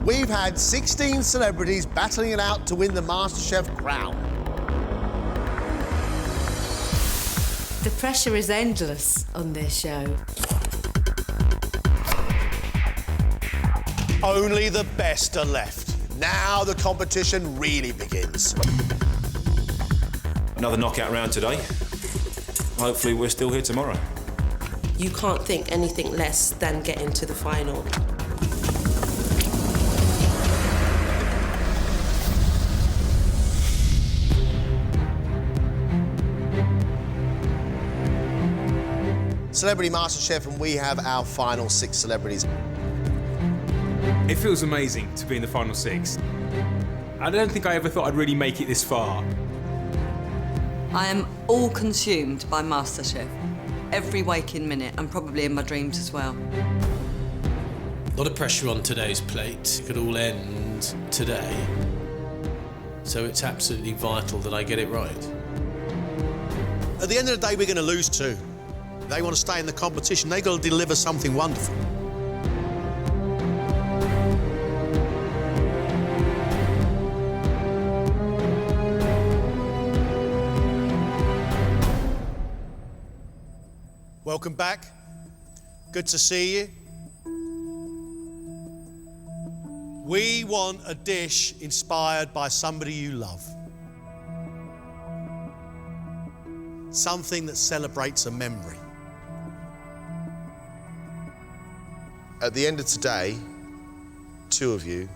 We've had 16 celebrities battling it out to win the MasterChef crown. The pressure is endless on this show. Only the best are left. Now the competition really begins. Another knockout round today. Hopefully we're still here tomorrow. You can't think anything less than getting to the final. Celebrity MasterChef, and we have our final 6 celebrities. It feels amazing to be in the final 6. I don't think I ever thought I'd really make it this far. I am all consumed by MasterChef. Every waking minute, and probably in my dreams as well. A lot of pressure on today's plate. It could all end today. So it's absolutely vital that I get it right. At the end of the day, we're going to lose 2. They want to stay in the competition. They've got to deliver something wonderful. Welcome back. Good to see you. We want a dish inspired by somebody you love. Something that celebrates a memory. At the end of today, 2 of you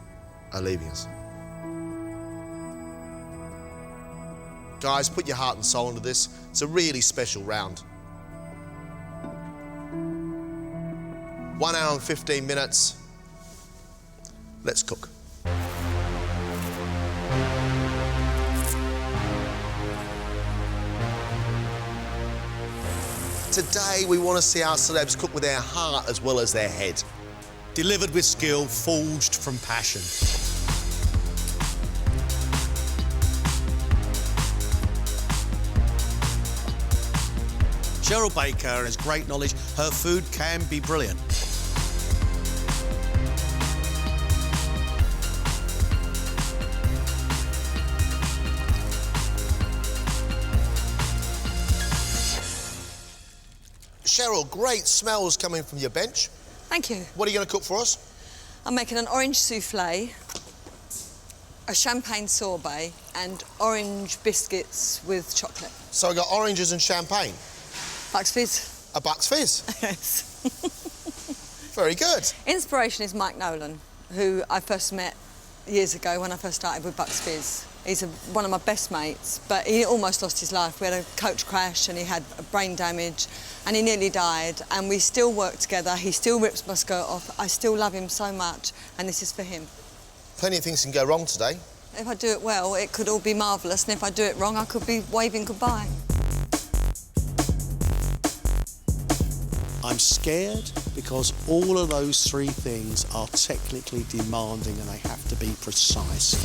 are leaving us. Guys, put your heart and soul into this. It's a really special round. 1 hour and 15 minutes. Let's cook. Today, we want to see our celebs cook with their heart as well as their head. Delivered with skill, forged from passion. Cheryl Baker has great knowledge. Her food can be brilliant. Cheryl, great smells coming from your bench. Thank you. What are you going to cook for us? I'm making an orange souffle, a champagne sorbet, and orange biscuits with chocolate. So I got oranges and champagne. Bucks Fizz. A Bucks Fizz. Yes. Very good. Inspiration is Mike Nolan, who I first met years ago when I first started with Bucks Fizz. He's one of my best mates, but he almost lost his life. We had a coach crash and he had brain damage and he nearly died, and we still work together. He still rips my skirt off. I still love him so much, and this is for him. Plenty of things can go wrong today. If I do it well, it could all be marvellous, and if I do it wrong, I could be waving goodbye. I'm scared because all of those 3 things are technically demanding and they have to be precise.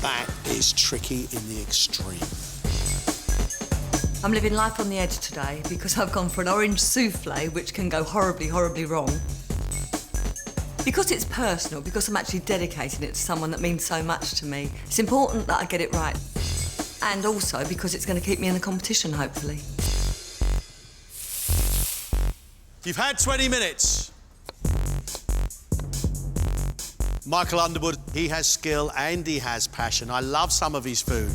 That is tricky in the extreme. I'm living life on the edge today because I've gone for an orange souffle, which can go horribly, horribly wrong. Because it's personal, because I'm actually dedicating it to someone that means so much to me, it's important that I get it right. And also because it's going to keep me in the competition, hopefully. You've had 20 minutes. Michael Underwood, he has skill and he has passion. I love some of his food.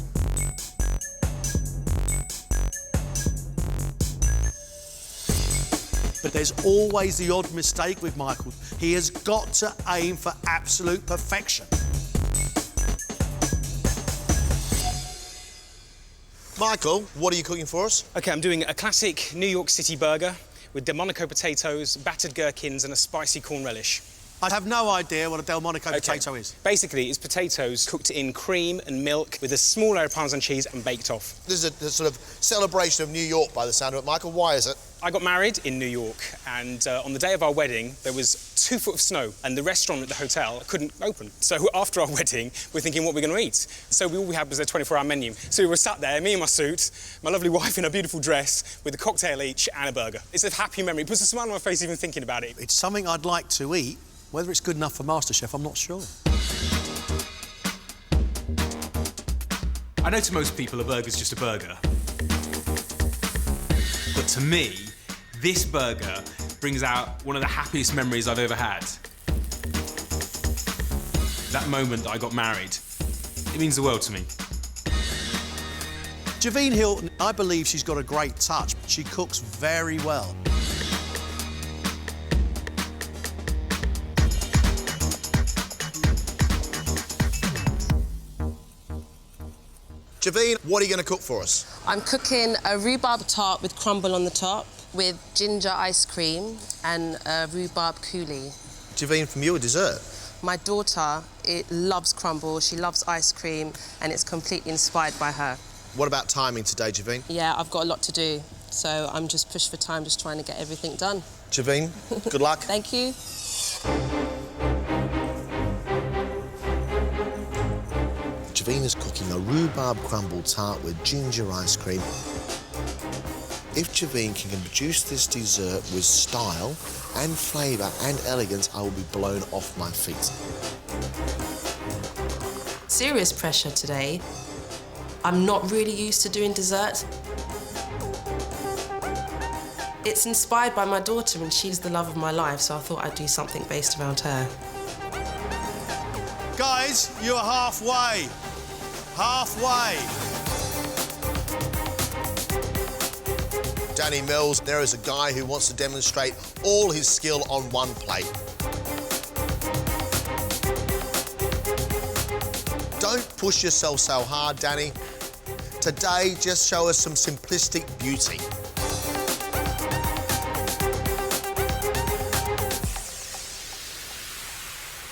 But there's always the odd mistake with Michael. He has got to aim for absolute perfection. Michael, what are you cooking for us? OK, I'm doing a classic New York City burger with Delmonico potatoes, battered gherkins and a spicy corn relish. I have no idea what a Delmonico potato is. Basically, it's potatoes cooked in cream and milk with a small layer of Parmesan cheese and baked off. This is a sort of celebration of New York by the sound of it. Michael, why is it? I got married in New York, and on the day of our wedding, there was 2 foot of snow, and the restaurant at the hotel couldn't open. So after our wedding, we're thinking what we're going to eat. So all we had was a 24-hour menu. So we were sat there, me in my suit, my lovely wife in her beautiful dress, with a cocktail each and a burger. It's a happy memory. It puts a smile on my face even thinking about it. It's something I'd like to eat, Whether it's good enough for MasterChef, I'm not sure. I know to most people a burger's just a burger. But to me, this burger brings out one of the happiest memories I've ever had. That moment that I got married, it means the world to me. Javine Hilton, I believe she's got a great touch. She cooks very well. Javine, what are you going to cook for us? I'm cooking a rhubarb tart with crumble on the top, with ginger ice cream and a rhubarb coulis. Javine, from you, a dessert? My daughter, loves crumble, she loves ice cream, and it's completely inspired by her. What about timing today, Javine? Yeah, I've got a lot to do, so I'm just pushed for time, just trying to get everything done. Javine, good luck. Thank you. Javine is cooking a rhubarb crumble tart with ginger ice cream. If Javine can produce this dessert with style and flavour and elegance, I will be blown off my feet. Serious pressure today. I'm not really used to doing dessert. It's inspired by my daughter and she's the love of my life, so I thought I'd do something based around her. Guys, you're halfway. Halfway. Danny Mills, there is a guy who wants to demonstrate all his skill on one plate. Don't push yourself so hard, Danny. Today, just show us some simplistic beauty.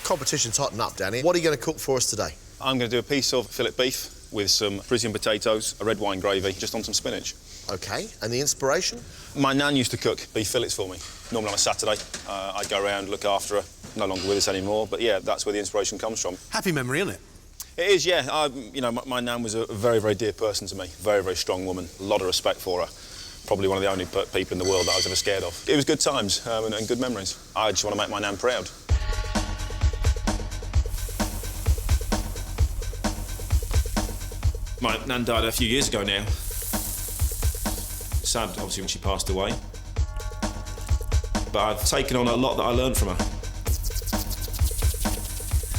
Competition's hotting up, Danny. What are you going to cook for us today? I'm going to do a piece of fillet beef with some Parisian potatoes, a red wine gravy, just on some spinach. OK, and the inspiration? My nan used to cook beef fillets for me. Normally on a Saturday, I'd go around, look after her. No longer with us anymore, but yeah, that's where the inspiration comes from. Happy memory, isn't it? It is, yeah. You know, my nan was a very, very dear person to me. Very, very strong woman. A lot of respect for her. Probably one of the only people in the world that I was ever scared of. It was good times and good memories. I just want to make my nan proud. My nan died a few years ago now. Sad, obviously, when she passed away. But I've taken on a lot that I learned from her.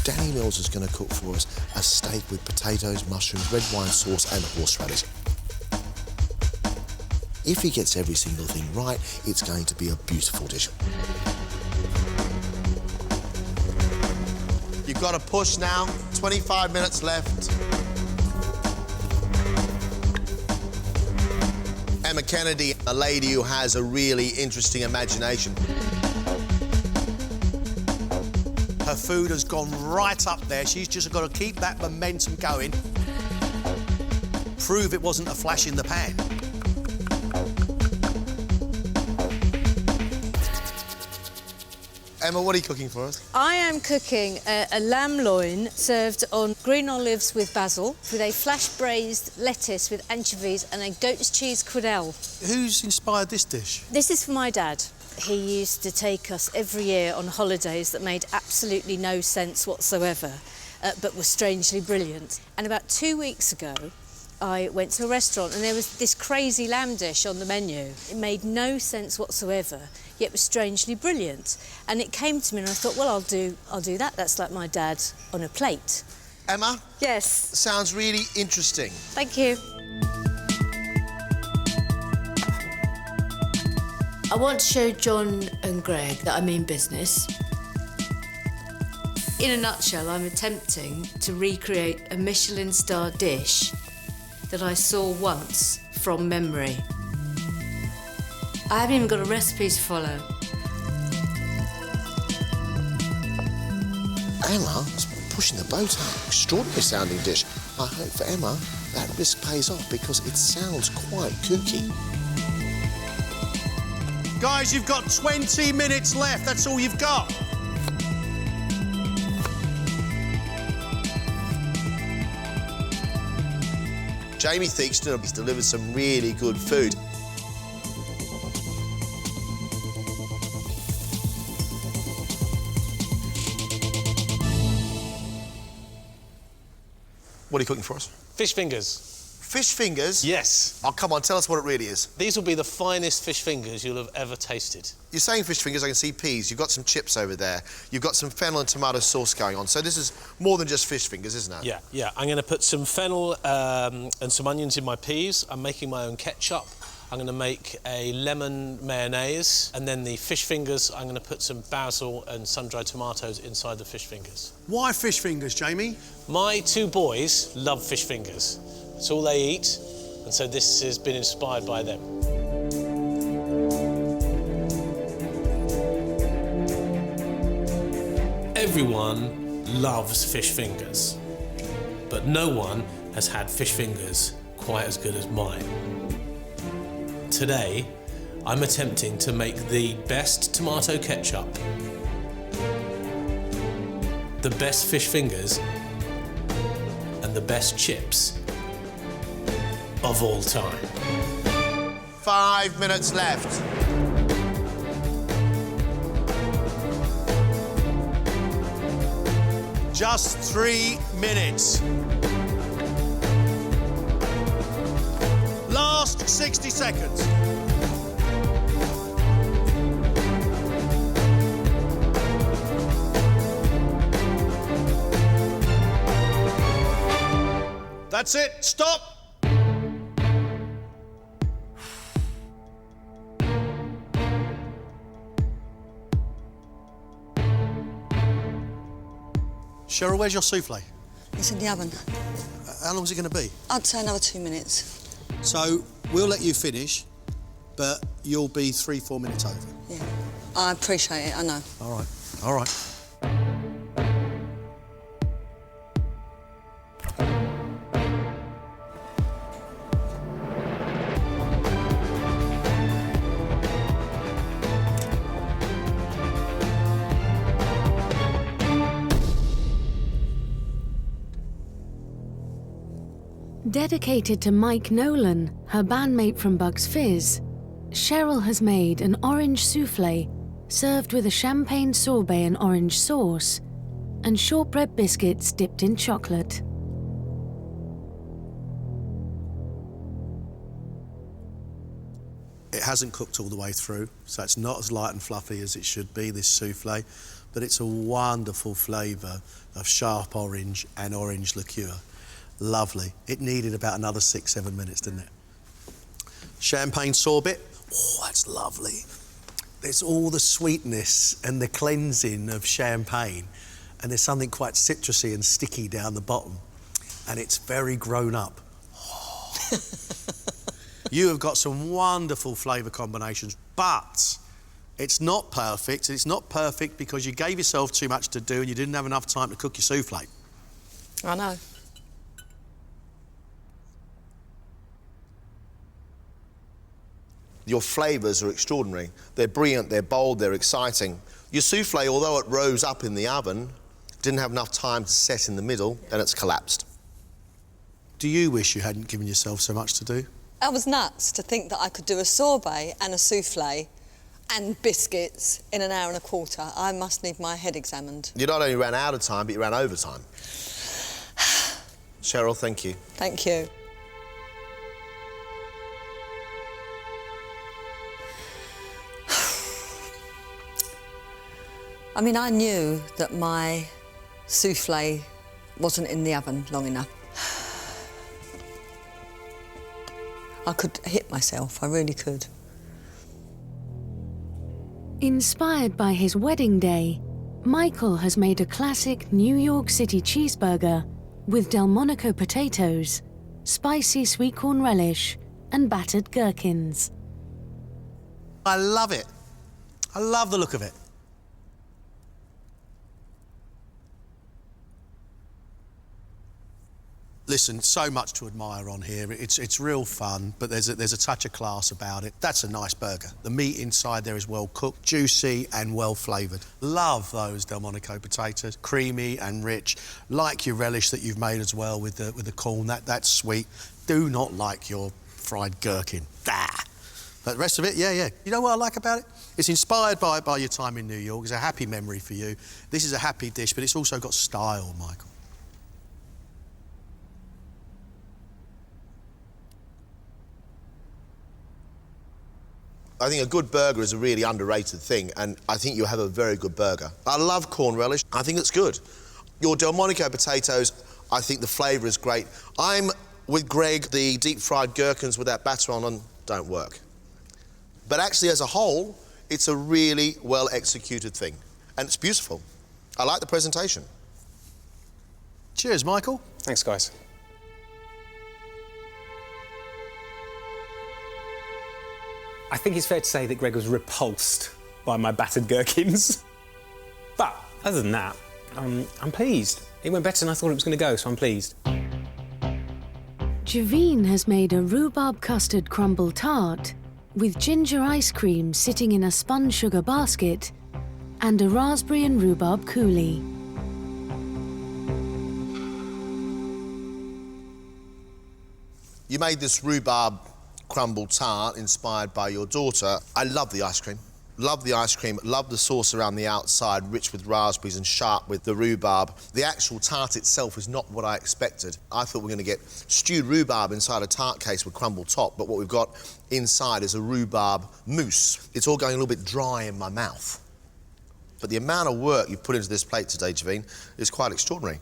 Danny Mills is going to cook for us a steak with potatoes, mushrooms, red wine sauce and horseradish. If he gets every single thing right, it's going to be a beautiful dish. You've got to push now. 25 minutes left. Emma Kennedy, a lady who has a really interesting imagination. Her food has gone right up there. She's just got to keep that momentum going. Prove it wasn't a flash in the pan. Emma, what are you cooking for us? I am cooking a lamb loin served on green olives with basil, with a flash braised lettuce with anchovies and a goat's cheese quenelle. Who's inspired this dish? This is for my dad. He used to take us every year on holidays that made absolutely no sense whatsoever, but were strangely brilliant. And about 2 weeks ago, I went to a restaurant and there was this crazy lamb dish on the menu. It made no sense whatsoever, yet was strangely brilliant. And it came to me and I thought, well, I'll do that. That's like my dad on a plate. Emma? Yes. Sounds really interesting. Thank you. I want to show John and Greg that I mean business. In a nutshell, I'm attempting to recreate a Michelin-star dish that I saw once from memory. I haven't even got a recipe to follow. Emma's pushing the boat up. Extraordinary sounding dish. I hope for Emma that risk pays off because it sounds quite kooky. Guys, you've got 20 minutes left. That's all you've got. Jamie Theakston has delivered some really good food. What are you cooking for us? Fish fingers. Fish fingers? Yes. Oh, come on, tell us what it really is. These will be the finest fish fingers you'll have ever tasted. You're saying fish fingers, I can see peas. You've got some chips over there. You've got some fennel and tomato sauce going on. So this is more than just fish fingers, isn't it? Yeah. I'm going to put some fennel and some onions in my peas. I'm making my own ketchup. I'm going to make a lemon mayonnaise, and then the fish fingers, I'm going to put some basil and sun-dried tomatoes inside the fish fingers. Why fish fingers, Jamie? My 2 boys love fish fingers. It's all they eat, and so this has been inspired by them. Everyone loves fish fingers, but no one has had fish fingers quite as good as mine. Today, I'm attempting to make the best tomato ketchup, the best fish fingers, and the best chips of all time. 5 minutes left. Just 3 minutes. Last 60 seconds. That's it. Stop. Cheryl, where's your souffle? It's in the oven. How long is it going to be? I'd say another 2 minutes. So, we'll let you finish, but you'll be 3-4 minutes over. Yeah. I appreciate it, I know. All right. All right. Dedicated to Mike Nolan, her bandmate from Bugs Fizz, Cheryl has made an orange souffle served with a champagne sorbet and orange sauce and shortbread biscuits dipped in chocolate. It hasn't cooked all the way through, so it's not as light and fluffy as it should be, this souffle, but it's a wonderful flavour of sharp orange and orange liqueur. Lovely. It needed about another 6-7 minutes, didn't it? Champagne sorbet. Oh, that's lovely. There's all the sweetness and the cleansing of champagne, and there's something quite citrusy and sticky down the bottom, and it's very grown up. Oh. You have got some wonderful flavour combinations, but it's not perfect. It's not perfect because you gave yourself too much to do and you didn't have enough time to cook your souffle. I know. Your flavours are extraordinary. They're brilliant, they're bold, they're exciting. Your souffle, although it rose up in the oven, didn't have enough time to set in the middle, and it's collapsed. Do you wish you hadn't given yourself so much to do? I was nuts to think that I could do a sorbet and a souffle and biscuits in an hour and a quarter. I must need my head examined. You not only ran out of time, but you ran over time. Cheryl, thank you. Thank you. I mean, I knew that my souffle wasn't in the oven long enough. I could hit myself, I really could. Inspired by his wedding day, Michael has made a classic New York City cheeseburger with Delmonico potatoes, spicy sweet corn relish, and battered gherkins. I love it. I love the look of it. Listen, so much to admire on here. It's real fun, but there's a touch of class about it. That's a nice burger. The meat inside there is well cooked, juicy and well flavoured. Love those Delmonico potatoes, creamy and rich. Like your relish that you've made as well with the corn. That's sweet. Do not like your fried gherkin. But the rest of it, yeah. You know what I like about it? It's inspired by your time in New York. It's a happy memory for you. This is a happy dish, but it's also got style, Michael. I think a good burger is a really underrated thing, and I think you'll have a very good burger. I love corn relish. I think it's good. Your Delmonico potatoes, I think the flavour is great. I'm with Greg, the deep-fried gherkins with that batter on them don't work. But actually, as a whole, it's a really well-executed thing, and it's beautiful. I like the presentation. Cheers, Michael. Thanks, guys. I think it's fair to say that Greg was repulsed by my battered gherkins. But other than that, I'm pleased. It went better than I thought it was going to go, so I'm pleased. Javine has made a rhubarb custard crumble tart with ginger ice cream sitting in a spun sugar basket and a raspberry and rhubarb coulis. You made this rhubarb crumble tart inspired by your daughter. I love the ice cream. Love the ice cream, love the sauce around the outside, rich with raspberries and sharp with the rhubarb. The actual tart itself is not what I expected. I thought we were going to get stewed rhubarb inside a tart case with crumble top, but what we've got inside is a rhubarb mousse. It's all going a little bit dry in my mouth. But the amount of work you've put into this plate today, Javine, is quite extraordinary.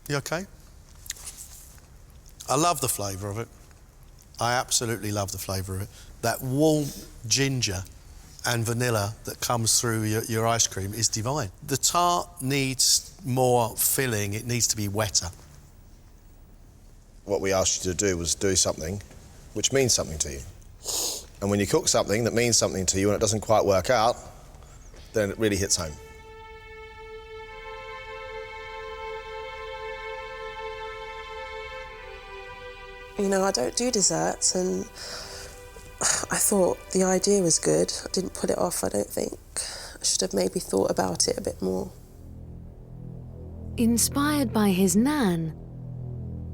You okay? I love the flavour of it. I absolutely love the flavour of it. That warm ginger and vanilla that comes through your ice cream is divine. The tart needs more filling. It needs to be wetter. What we asked you to do was do something which means something to you. And when you cook something that means something to you and it doesn't quite work out, then it really hits home. You know, I don't do desserts, and I thought the idea was good. I didn't put it off, I don't think. I should have maybe thought about it a bit more. Inspired by his nan,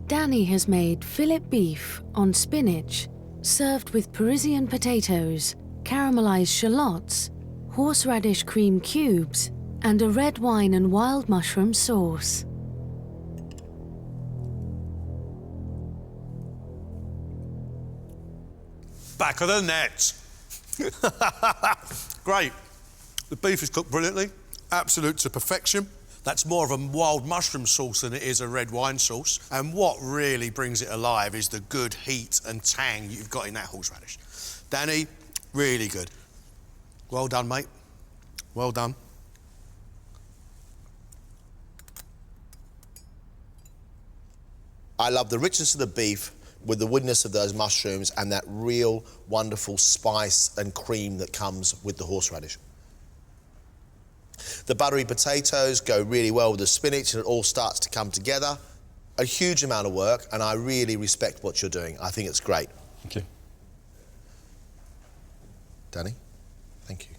Danny has made fillet beef on spinach, served with Parisian potatoes, caramelized shallots, horseradish cream cubes, and a red wine and wild mushroom sauce. Back of the net. Great. The beef is cooked brilliantly, absolute to perfection. That's more of a wild mushroom sauce than it is a red wine sauce. And what really brings it alive is the good heat and tang you've got in that horseradish. Danny, really good. Well done, mate. Well done. I love the richness of the beef with the woodiness of those mushrooms and that real wonderful spice and cream that comes with the horseradish. The buttery potatoes go really well with the spinach and it all starts to come together. A huge amount of work, and I really respect what you're doing. I think it's great. Thank you. Danny, thank you.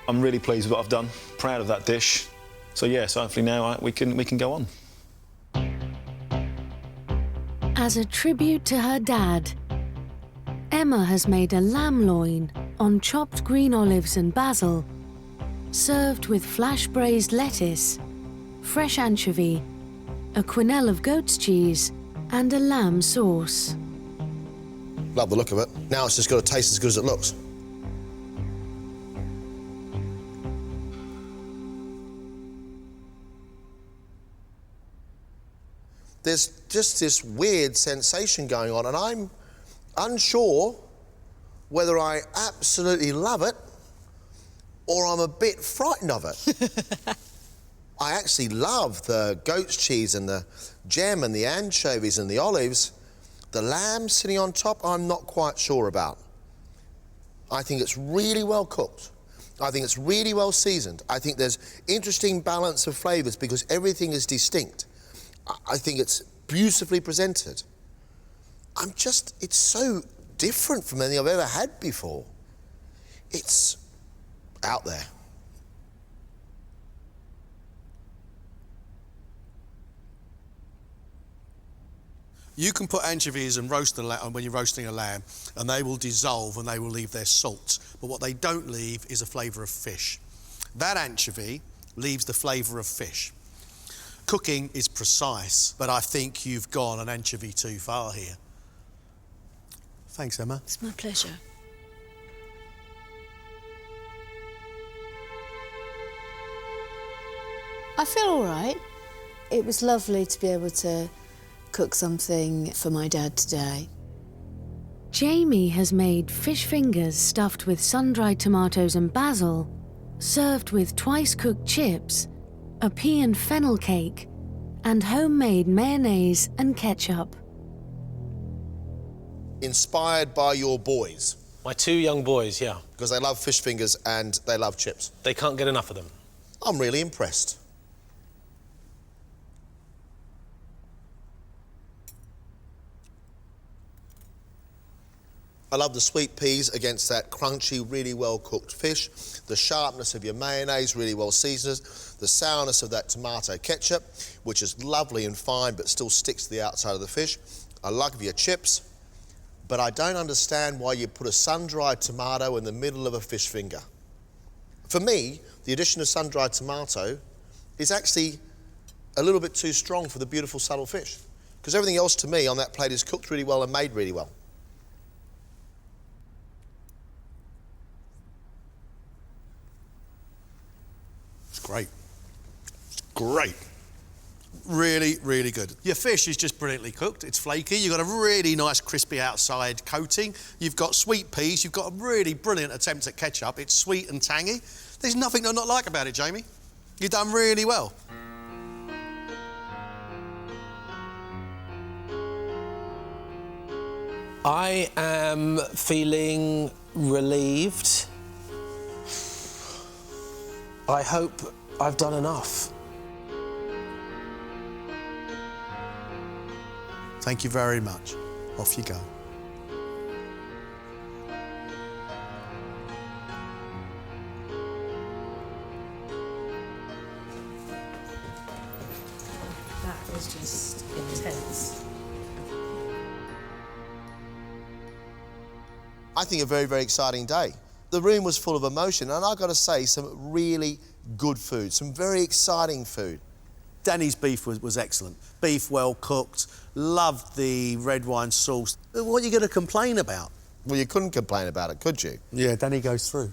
I'm really pleased with what I've done. Proud of that dish. So yes, hopefully now we can go on. As a tribute to her dad, Emma has made a lamb loin on chopped green olives and basil, served with flash braised lettuce, fresh anchovy, a quenelle of goat's cheese, and a lamb sauce. Love the look of it. Now it's just got to taste as good as it looks. There's just this weird sensation going on, and I'm unsure whether I absolutely love it or I'm a bit frightened of it. I actually love the goat's cheese and the jam and the anchovies and the olives. The lamb sitting on top, I'm not quite sure about. I think it's really well cooked. I think it's really well seasoned. I think there's interesting balance of flavours because everything is distinct. I think it's beautifully presented. It's so different from anything I've ever had before. It's out there. You can put anchovies and roast the lamb when you're roasting a lamb, and they will dissolve and they will leave their salt. But what they don't leave is a flavour of fish. That anchovy leaves the flavour of fish. Cooking is precise, but I think you've gone an anchovy too far here. Thanks, Emma. It's my pleasure. I feel all right. It was lovely to be able to cook something for my dad today. Jamie has made fish fingers stuffed with sun-dried tomatoes and basil, served with twice-cooked chips, a pea and fennel cake, and homemade mayonnaise and ketchup. Inspired by your boys? My 2 young boys, yeah. Because they love fish fingers and they love chips. They can't get enough of them. I'm really impressed. I love the sweet peas against that crunchy, really well-cooked fish, the sharpness of your mayonnaise, really well seasoned, the sourness of that tomato ketchup, which is lovely and fine but still sticks to the outside of the fish. I love your chips, but I don't understand why you put a sun-dried tomato in the middle of a fish finger. For me, the addition of sun-dried tomato is actually a little bit too strong for the beautiful, subtle fish, because everything else to me on that plate is cooked really well and made really well. Great. It's great. Really, really good. Your fish is just brilliantly cooked. It's flaky. You've got a really nice crispy outside coating. You've got sweet peas. You've got a really brilliant attempt at ketchup. It's sweet and tangy. There's nothing to not like about it, Jamie. You've done really well. I am feeling relieved. I hope I've done enough. Thank you very much. Off you go. That was just intense. I think a very, very exciting day. The room was full of emotion, and I've got to say, some really good food, some very exciting food. Danny's beef was excellent. Beef well cooked, loved the red wine sauce. What are you going to complain about? Well, you couldn't complain about it, could you? Yeah, Danny goes through.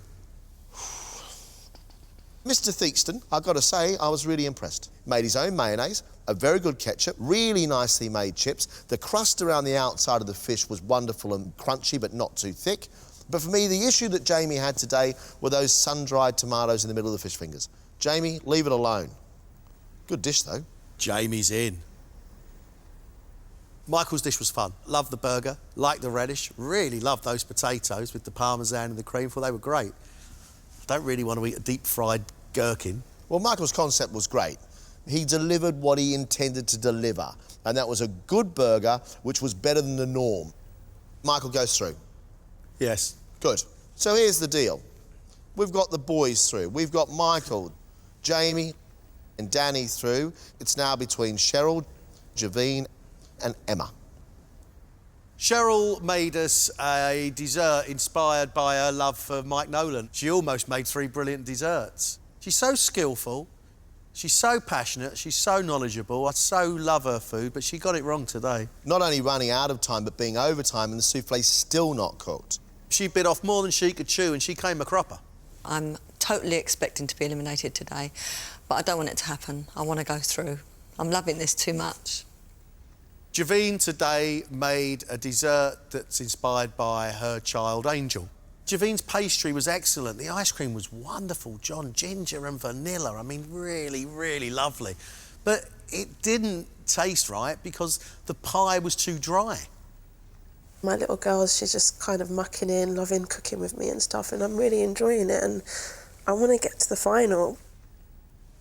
Mr. Theakston, I've got to say, I was really impressed. Made his own mayonnaise, a very good ketchup, really nicely made chips. The crust around the outside of the fish was wonderful and crunchy, but not too thick. But for me, the issue that Jamie had today were those sun-dried tomatoes in the middle of the fish fingers. Jamie, leave it alone. Good dish, though. Jamie's in. Michael's dish was fun. Loved the burger, liked the relish, really loved those potatoes with the parmesan and the cream. Thought they were great. Don't really want to eat a deep-fried gherkin. Well, Michael's concept was great. He delivered what he intended to deliver, and that was a good burger, which was better than the norm. Michael goes through. Yes. Good. So here's the deal. We've got the boys through. We've got Michael, Jamie and Danny through. It's now between Cheryl, Javine and Emma. Cheryl made us a dessert inspired by her love for Mike Nolan. She almost made 3 brilliant desserts. She's so skillful, she's so passionate, she's so knowledgeable. I so love her food, but she got it wrong today. Not only running out of time, but being overtime, and the souffle's still not cooked. She bit off more than she could chew, and she came a cropper. I'm totally expecting to be eliminated today, but I don't want it to happen. I want to go through. I'm loving this too much. Javine today made a dessert that's inspired by her child, Angel. Javine's pastry was excellent. The ice cream was wonderful, John. Ginger and vanilla. I mean, really, really lovely. But it didn't taste right because the pie was too dry. My little girl, she's just kind of mucking in, loving cooking with me and stuff, and I'm really enjoying it, and I want to get to the final.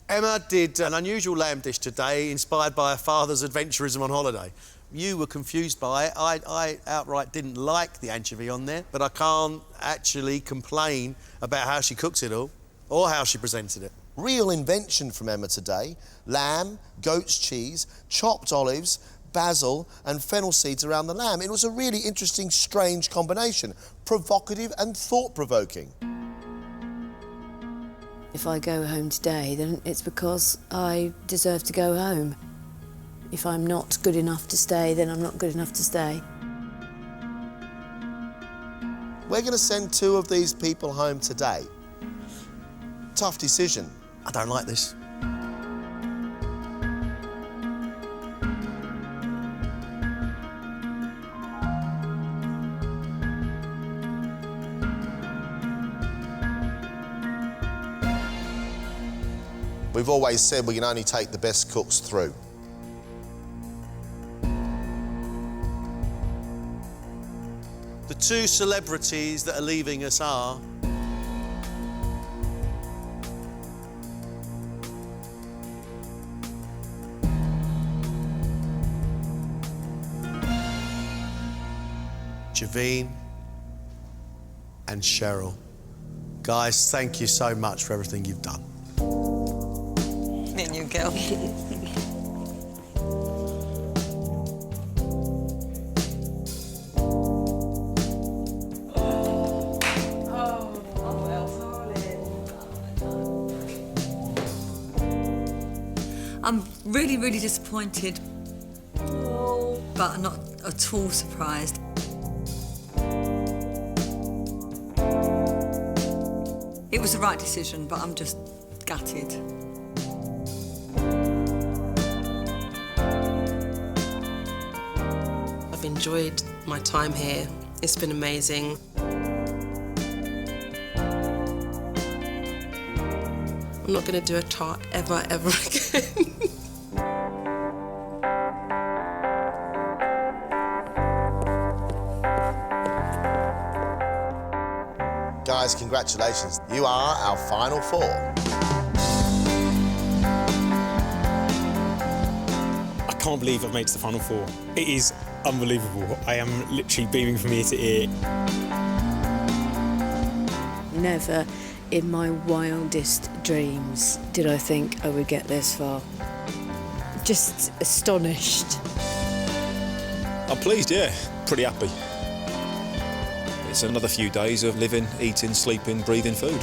Emma did an unusual lamb dish today, inspired by her father's adventurism on holiday. You were confused by it. I outright didn't like the anchovy on there, but I can't actually complain about how she cooks it all or how she presented it. Real invention from Emma today. Lamb, goat's cheese, chopped olives, basil and fennel seeds around the lamb. It was a really interesting, strange combination, provocative and thought-provoking. If I go home today, then it's because I deserve to go home. If I'm not good enough to stay, then I'm not good enough to stay. We're going to send 2 of these people home today. Tough decision. I don't like this. We've always said we can only take the best cooks through. The 2 celebrities that are leaving us are... Javine and Cheryl. Guys, thank you so much for everything you've done. Me and you, girl. I'm really, really disappointed, but not at all surprised. It was the right decision, but I'm just gutted. I've enjoyed my time here. It's been amazing. I'm not going to do a tart ever again. Guys, congratulations. You are our final 4. I can't believe I've made it to the final 4. It is unbelievable. I am literally beaming from ear to ear. Never in my wildest dreams did I think I would get this far. Just astonished. I'm pleased, yeah. Pretty happy. It's another few days of living, eating, sleeping, breathing food.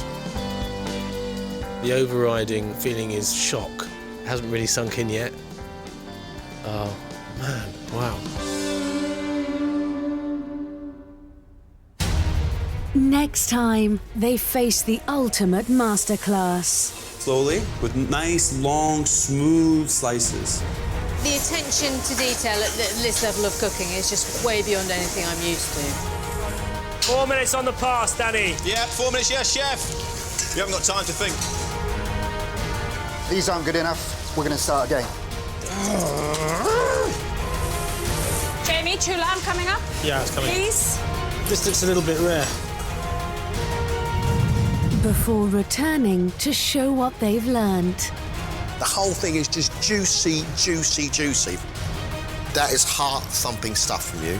The overriding feeling is shock. It hasn't really sunk in yet. Oh, man, wow. Next time, they face the ultimate masterclass. Slowly, with nice, long, smooth slices. The attention to detail at this level of cooking is just way beyond anything I'm used to. 4 minutes on the pass, Danny. Yeah, 4 minutes, yes, chef. You haven't got time to think. These aren't good enough. We're going to start again. Jamie, 2 lamb coming up. Yeah, it's coming. Please. This looks a little bit rare. Before returning to show what they've learned. The whole thing is just juicy, juicy, juicy. That is heart-thumping stuff from you.